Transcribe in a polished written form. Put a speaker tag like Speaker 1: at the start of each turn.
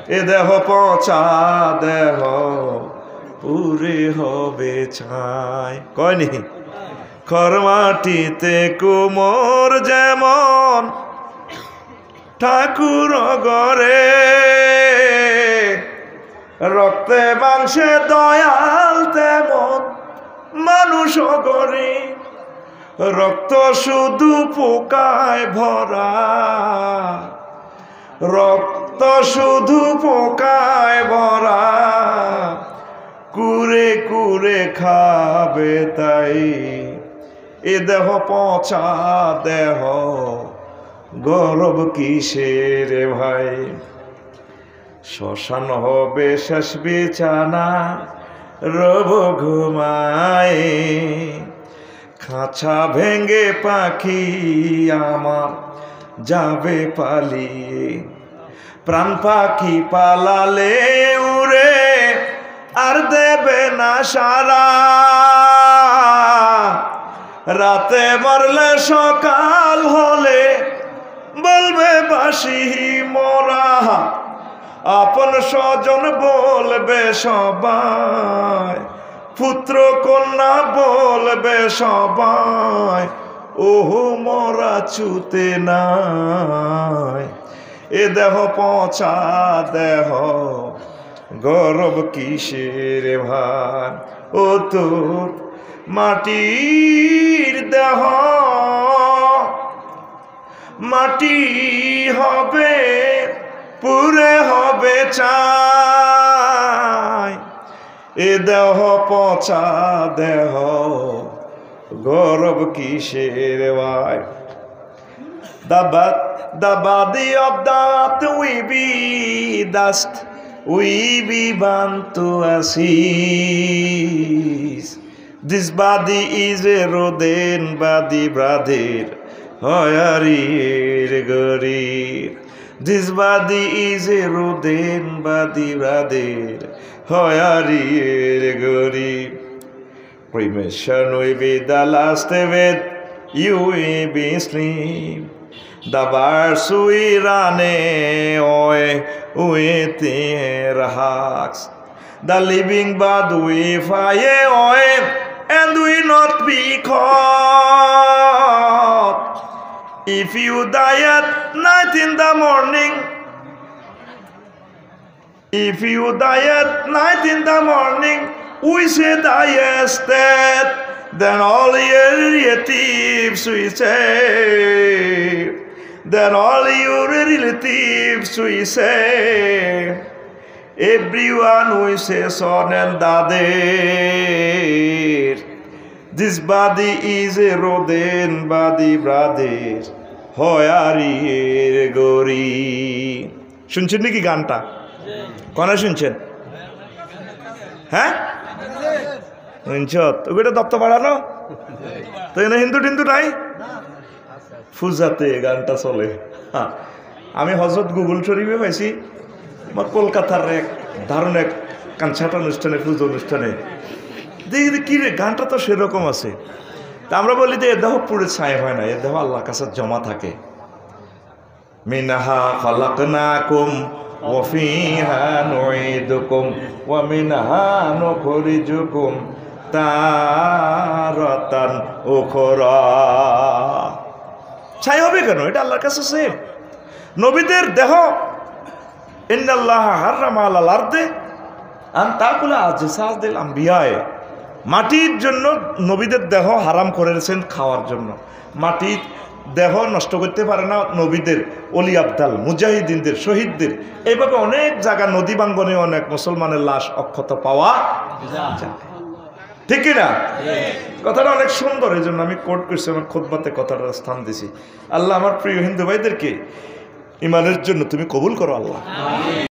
Speaker 1: এ দেহ পচা দেহ পুরে হবে ছাই। কয়নি? খরমাটিতে কুমোর যেমন ঠাকুর গড়ে, রক্তে মাংসে দয়াল তেমন মানুষ গড়ে। রক্ত শুধু পোকায় ভরা, রক্ত শুধু পোকায় ভরা, কুরে কুরে খাবে তাই। এ দেহ পচা দেহ গরব কিসের ভাই। শ্মশান হবে শেষ বিছানা, রব ঘুমায়। খাঁচা ভেঙ্গে পাখি আমার যাবে পালিয়ে। প্রাণ পাখি পালালে উড়ে আর দেবে না সারা। রাতে মরলে সকাল হলে বলবে বাসি মোরা। আপন স্বজন বলবে সবাই, পুত্র কন্যা বলবে সবাই, ওহো মরা ছুতে নাই। এ দেহ পচা দেহ গরব কিসের ভাই। ও তোর মাটির দেহ মাটি হবে পুরে হবে ছাই। এ দেহ পচা দেহ গরব কিসের ভাই। The body of that we be dust, we be burnt to ashes. This body is a rodent body, brother, hoyarir gorir. This body is a rodent body, brother, hoyarir gorir. Cremation will be the last event, you will be asleep. The birds will run away with their hearts. The living bird will fly away and will not be caught. If you die at night in the morning, if you die at night in the morning, we say die instead. Then all your relatives we say, then all your relatives we say, everyone we say son and daughter. This body is a rodent body, brother, hoyarir gori. শুনছেন নাকি গানটা? কোনে শুনছেন? হ্যাঁ শুনছত? ওটা দপ্তর বাড়ানো তো এনে হিন্দু টিন্দু নাই, ফুজাতে গানটা চলে। হ্যাঁ, আমি হজরত গুগল শরীফে পাইছি আমার কলকাতার এক দারুণ এক কানসার্ট অনুষ্ঠানে, পুজো অনুষ্ঠানে দেখি কি রে গানটা তো সেরকম আছে। তা আমরা বলি যে এ দেহ পুরে ছাই হয় না, এ দেহ আল্লাহর কাছে জমা থাকে। মিনহা খালাকনাকুম ওয়া ফিহা নুঈদুকুম ওয়া মিনহা নুখরিজুকুম তারাতান উখরা। ছাই হবে কেন? এটা আল্লাহর কাছে সেম। নবীদের দেহ ইন্নাল্লাহা হাররামা আলাল আরদে আন তাকুলা আজসাদিল আমবিয়ায়ে, মাটির জন্য নবীদের দেহ হারাম করেছেন খাওয়ার জন্য। মাটির দেহ নষ্ট করতে পারে না নবীদের, অলি আবদাল, মুজাহিদিনদের, শহীদদের। এইভাবে অনেক জায়গা নদী বাঙ্গনে অনেক মুসলমানের লাশ অক্ষত পাওয়া যায়, ঠিক কিনা? কথাটা অনেক সুন্দর, এই জন্য আমি কোট করছি, আমার খুতবাতে কথাটা স্থান দিছি। আল্লাহ আমার প্রিয় হিন্দু ভাইদেরকে ইমানের জন্য তুমি কবুল করো আল্লাহ।